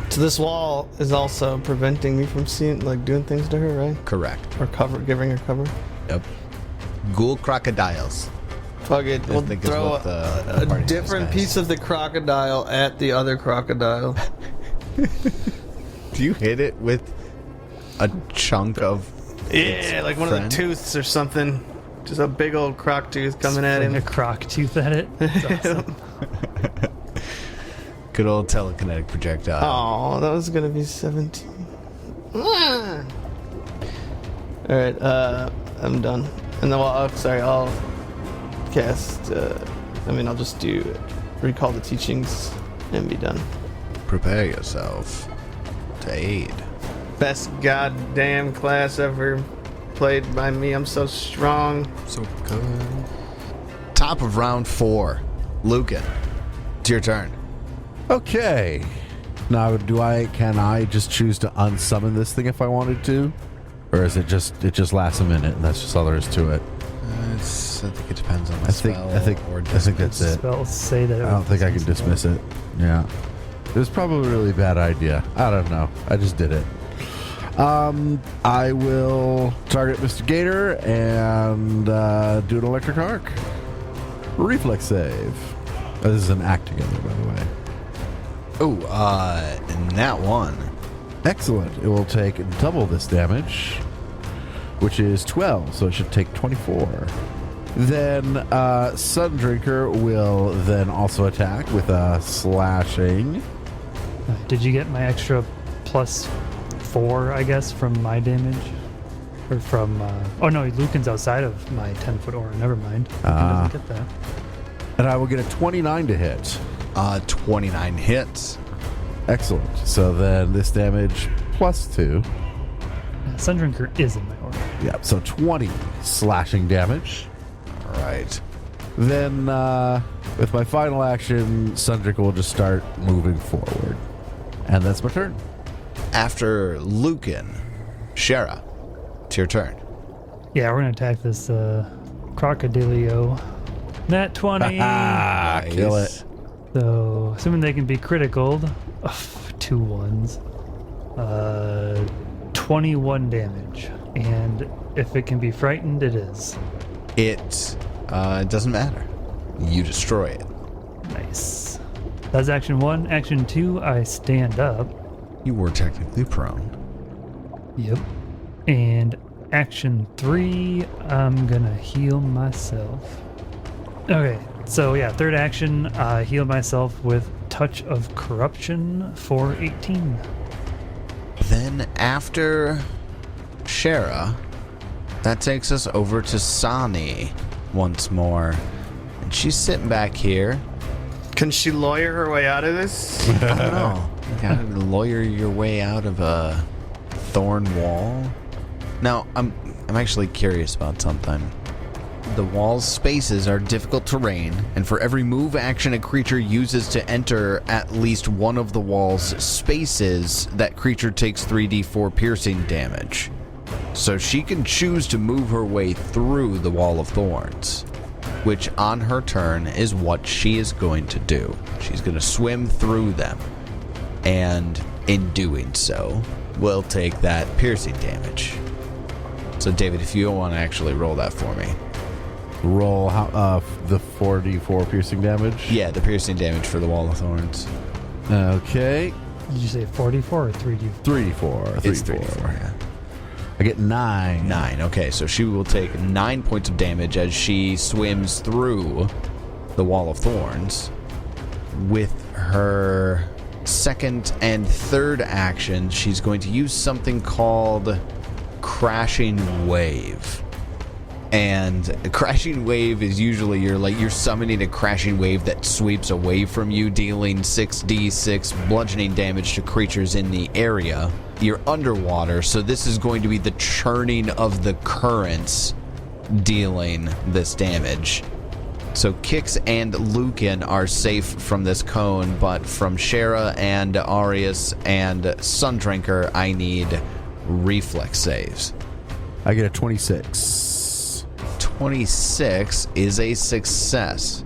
So this wall is also preventing me from seeing, like, doing things to her, right? Correct. Or giving her cover. Yep. Ghoul crocodiles. Fuck it. We'll think is throw what the a party different says, guys. piece of the crocodile at the other crocodile. Do you hit it with a chunk of... Yeah, like one of friend? the tooths or something. Just a big old croc tooth coming at Bring him. a croc tooth at it. That's awesome. Good old telekinetic projectile. Oh, that was gonna be 17. Alright, I'm done. And then, I'll cast, I'll just do Recall the Teachings and be done. Prepare yourself to aid. Best goddamn class ever played by me. I'm so strong. So good. Top of round 4. Lucan, it's your turn. Okay. Now, can I just choose to unsummon this thing if I wanted to? Or is it just lasts a minute and that's just all there is to it? I think it depends on the I think that's it. Spells say that. I don't think I can dismiss it. Yeah. It was probably a really bad idea. I don't know. I just did it. I will target Mr. Gator and do an electric arc. Reflex save. This is an act together, by the way. Oh, nat 1. Excellent. It will take double this damage, which is 12, so it should take 24. Then Sundrinker will then also attack with a slashing. Did you get my extra +4, I guess, from my damage? Or from... oh, no, Lucan's outside of my 10-foot aura. Never mind. Lucan doesn't get that. And I will get a 29 to hit. 29 hits. Excellent. So then this damage +2. Sundrinker is in my aura. Yep, so 20 slashing damage. All right. Then, with my final action, Sundrinker will just start moving forward. And that's my turn. After Lucan, Shara, it's your turn. Yeah, we're going to attack this Crocodilio. Nat 20. Kill it. So, assuming they can be critical, 2 ones, 21 damage. And if it can be frightened, it is. It doesn't matter. You destroy it. Nice. That's action 1. Action 2, I stand up. You were technically prone. Yep. And action 3, I'm gonna heal myself. Okay, so yeah, third action, heal myself with Touch of Corruption for 18. Then after Shara, that takes us over to Sonny once more. And she's sitting back here. Can she lawyer her way out of this? I don't know. You gotta lawyer your way out of a thorn wall. Now, I'm actually curious about something. The wall's spaces are difficult terrain, and for every move action a creature uses to enter at least one of the wall's spaces, that creature takes 3d4 piercing damage. So she can choose to move her way through the wall of thorns, which on her turn is what she is going to do. She's going to swim through them, and in doing so, will take that piercing damage. So David, if you want to actually roll that for me. Roll the 4d4 piercing damage. Yeah, the piercing damage for the Wall of Thorns. Okay. Did you say 44 or 3d4? 3d4. It's 3d4, yeah. I get 9. 9, okay, so she will take 9 points of damage as she swims through the Wall of Thorns. With her second and third action, she's going to use something called Crashing Wave. And a crashing wave is usually you're summoning a crashing wave that sweeps away from you, dealing 6d6 bludgeoning damage to creatures in the area. You're underwater, so this is going to be the churning of the currents dealing this damage. So Kix and Lucan are safe from this cone, but from Shara and Arius and Sundrinker, I need reflex saves. I get a 26. 26 is a success.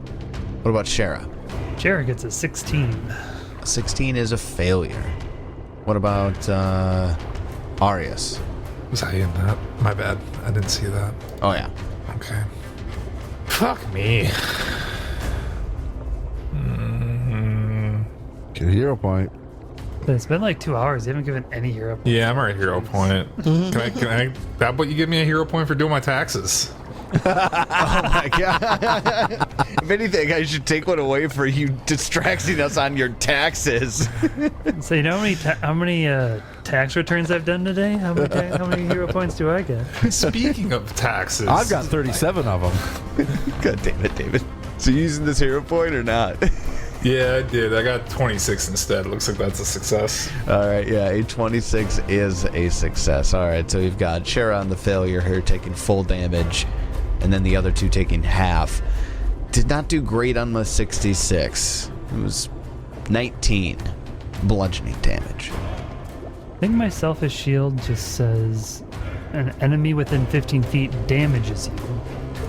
What about Shara? Jared gets a 16. 16 is a failure. What about Arius? Was I in that? My bad. I didn't see that. Oh yeah. Okay. Fuck me. Get a hero point. But it's been like 2 hours. You haven't given any hero points. Yeah, I'm already hero point. Can I? That what you give me a hero point for doing my taxes? Oh my god. If anything, I should take one away for you distracting us on your taxes. So you know how many tax returns I've done today? How many hero points do I get? Speaking of taxes, I've got 37 of them. God damn it, David. So you using this hero point or not? Yeah, I did. I got 26 instead. It looks like that's a success. All right, yeah, a 26 is a success. All right, so you've got Shara on the failure here taking full damage, and then the other two taking half. Did not do great on the 66. It was 19 bludgeoning damage. I think my selfish shield just says an enemy within 15 feet damages you.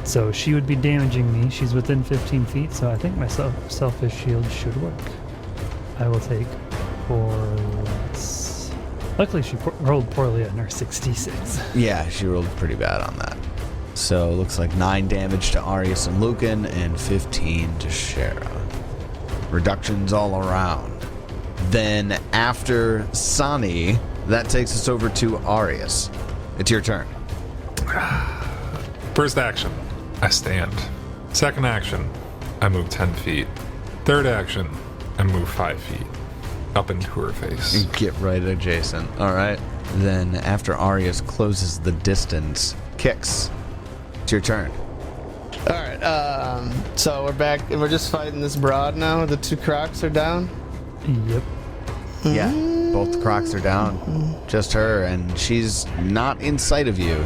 So she would be damaging me. She's within 15 feet, so I think my selfish shield should work. I will take 4 less. Luckily, she rolled poorly on her 66. Yeah, she rolled pretty bad on that. So it looks like 9 damage to Arius and Lucan and 15 to Shara. Reductions all around. Then after Sonny, that takes us over to Arius. It's your turn. First action, I stand. Second action, I move 10 feet. Third action, I move 5 feet. Up into her face. Get right adjacent. All right. Then after Arius closes the distance, kicks. It's your turn. All right. So we're back, and we're just fighting this broad now. The 2 crocs are down. Yep. Yeah, both the crocs are down. Just her, and she's not in sight of you.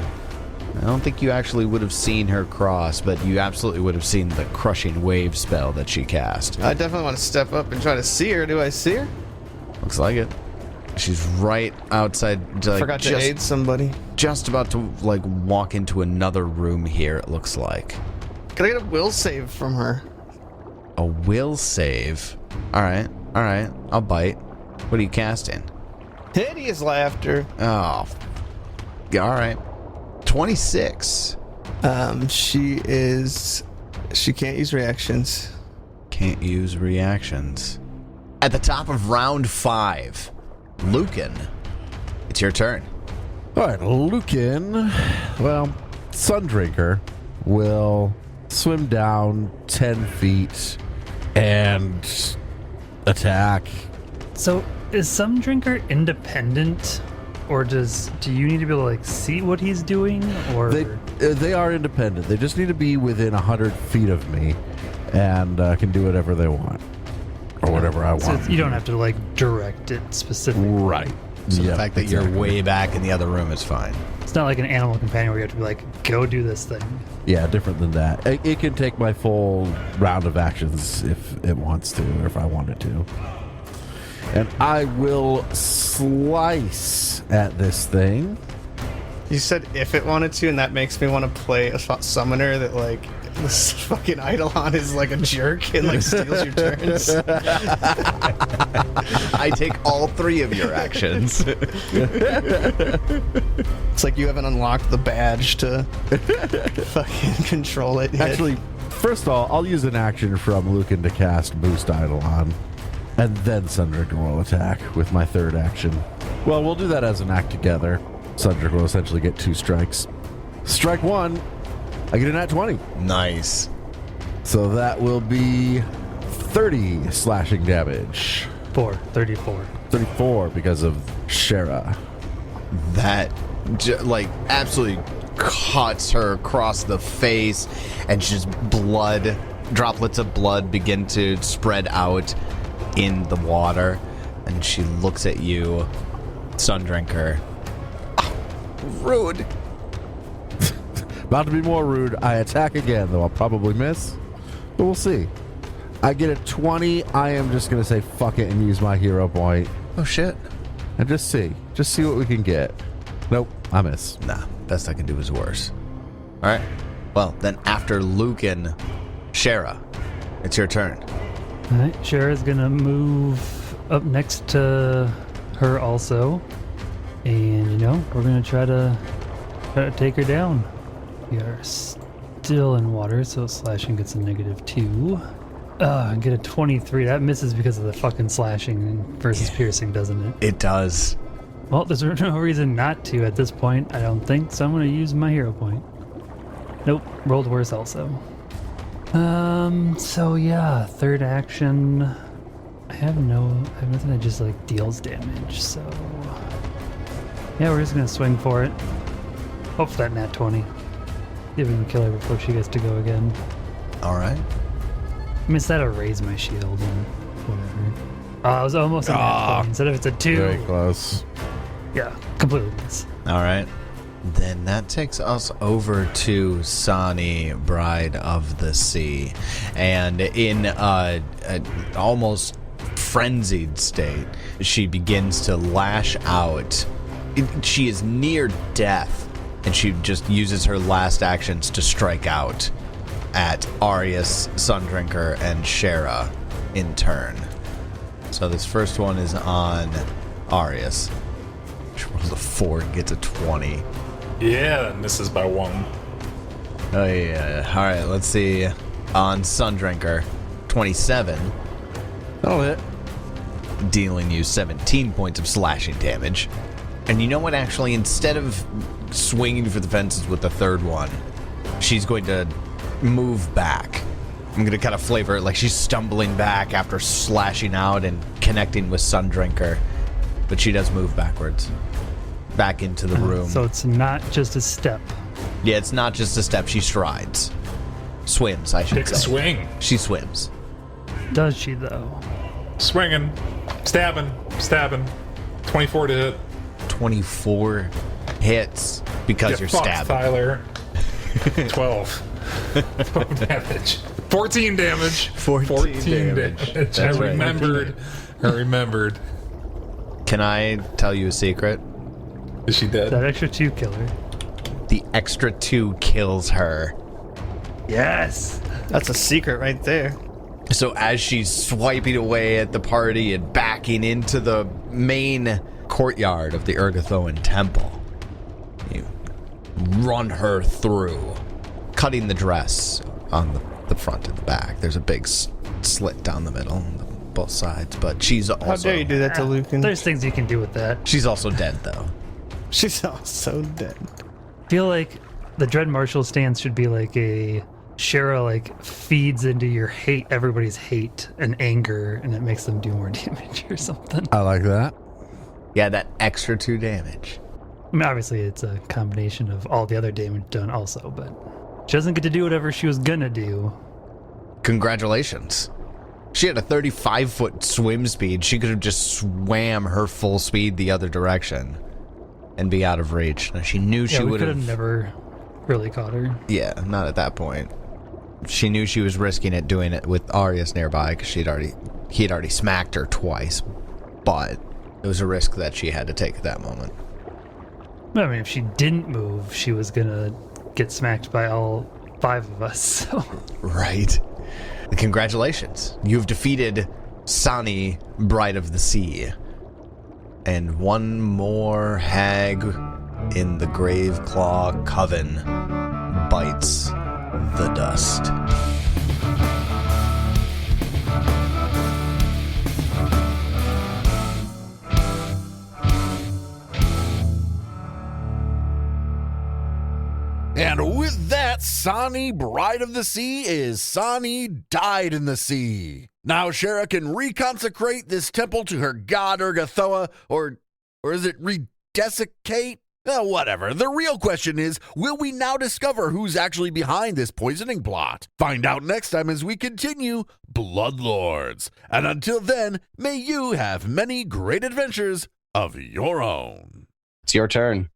I don't think you actually would have seen her cross, but you absolutely would have seen the crushing wave spell that she cast. I definitely want to step up and try to see her. Do I see her? Looks like it. She's right outside. Like, Forgot to aid somebody. Just about to like walk into another room here. It looks like. Can I get a will save from her? A will save. All right. I'll bite. What are you casting? Hideous laughter. Oh. All right. 26. She can't use reactions. Can't use reactions. At the top of round 5, Lucan, it's your turn. All right, Lucan, well, Sundrinker will swim down 10 feet and attack. So is some drinker independent, or do you need to be able to like see what he's doing, or They are independent. They just need to be within 100 feet of me and can do whatever they want. Or whatever I so want. you don't have to like direct it specifically. Right. So the Yep, fact that exactly. you're way back in the other room is fine. It's not like an animal companion where you have to be like, go do this thing. Yeah, different than that. It can take my full round of actions if it wants to, or if I wanted to. And I will slice at this thing. You said if it wanted to, and that makes me want to play a summoner that like this fucking Eidolon is like a jerk and like steals your turns. I take all 3 of your actions. It's like you haven't unlocked the badge to fucking control it yet. Actually, first of all, I'll use an action from Lucan to cast Boost Eidolon. And then Sundrick will attack with my third action. Well, we'll do that as an act together. Sundrick will essentially get 2 strikes. Strike 1, I get a nat 20. Nice. So that will be 30 slashing damage. 34. 34 because of Shara. That like absolutely cuts her across the face, and just blood, droplets of blood begin to spread out in the water, and she looks at you, Sundrinker. Oh, rude. About to be more rude. I attack again, though I'll probably miss. But we'll see. I get a 20. I am just going to say fuck it and use my hero point. Oh shit. And just see. Just see what we can get. Nope, I miss. Nah, best I can do is worse. Alright. Well, then after Lucan, Shara, it's your turn. All right, Shara's gonna move up next to her also, and we're gonna try to take her down. We are still in water, so slashing gets a -2. I get a 23. That misses because of the fucking slashing versus piercing, doesn't it? It does. Well, there's no reason not to at this point, I don't think, so I'm going to use my hero point. Nope, rolled worse also. So yeah, third action. I have nothing that just like deals damage, so yeah, we're just gonna swing for it. Hope for that nat 20. See if we can kill her before she gets to go again. All right. I mean, instead of raise my shield and whatever. I was almost a nat 20. Instead of it's a 2. Very close. Yeah, completely miss. All right. Then that takes us over to Sonny, Bride of the Sea. And in an almost frenzied state, she begins to lash out. She is near death, and she just uses her last actions to strike out at Arius, Sundrinker, and Shara in turn. So this first one is on Arius. She rolls a 4 and gets a 20. Yeah, that misses by 1. Oh yeah. All right, let's see. On Sundrinker, 27, That'll hit. dealing you 17 points of slashing damage. And you know what, actually, instead of swinging for the fences with the third one, she's going to move back. I'm going to kind of flavor it like she's stumbling back after slashing out and connecting with Sundrinker. But she does move backwards. Back into the room. So it's not just a step. Yeah, it's not just a step. She strides. Swims, I should Take a say. swing. She swims. Does she, though? Swinging. Stabbing. 24 to hit. 24 hits because you're fucked, stabbing. Tyler. 12. 12 damage. 14 damage. 14 damage. I That's right. remembered. Can I tell you a secret? Is she dead? That extra 2 killer. The extra 2 kills her. Yes! That's a secret right there. So as she's swiping away at the party and backing into the main courtyard of the Urgathoan temple, you run her through, cutting the dress on the front and the back. There's a big slit down the middle on both sides, but she's also... How dare you do that to Lucan? There's things you can do with that. She's also dead, though. She's also dead. I feel like the Dread Marshal stance should be like a Shara like feeds into your hate, everybody's hate and anger, and it makes them do more damage or something. I like that. Yeah, that extra 2 damage. I mean, obviously it's a combination of all the other damage done also, but she doesn't get to do whatever she was gonna do. Congratulations. She had a 35-foot swim speed. She could have just swam her full speed the other direction and be out of reach. Now, she knew she we would could have never really caught her. Yeah, not at that point. She knew she was risking it doing it with Arius nearby because he had already smacked her twice. But it was a risk that she had to take at that moment. I mean, if she didn't move, she was gonna get smacked by all 5 of us. So. Right. Congratulations. You've defeated Sonny, Bride of the Sea. And one more hag in the Graveclaw Coven bites the dust. And with that, Sonny, Bride of the Sea, is Sonny died in the sea. Now Shara can reconsecrate this temple to her god Urgathoa, or is it redesiccate? Whatever. The real question is, will we now discover who's actually behind this poisoning plot? Find out next time as we continue Bloodlords. And until then, may you have many great adventures of your own. It's your turn.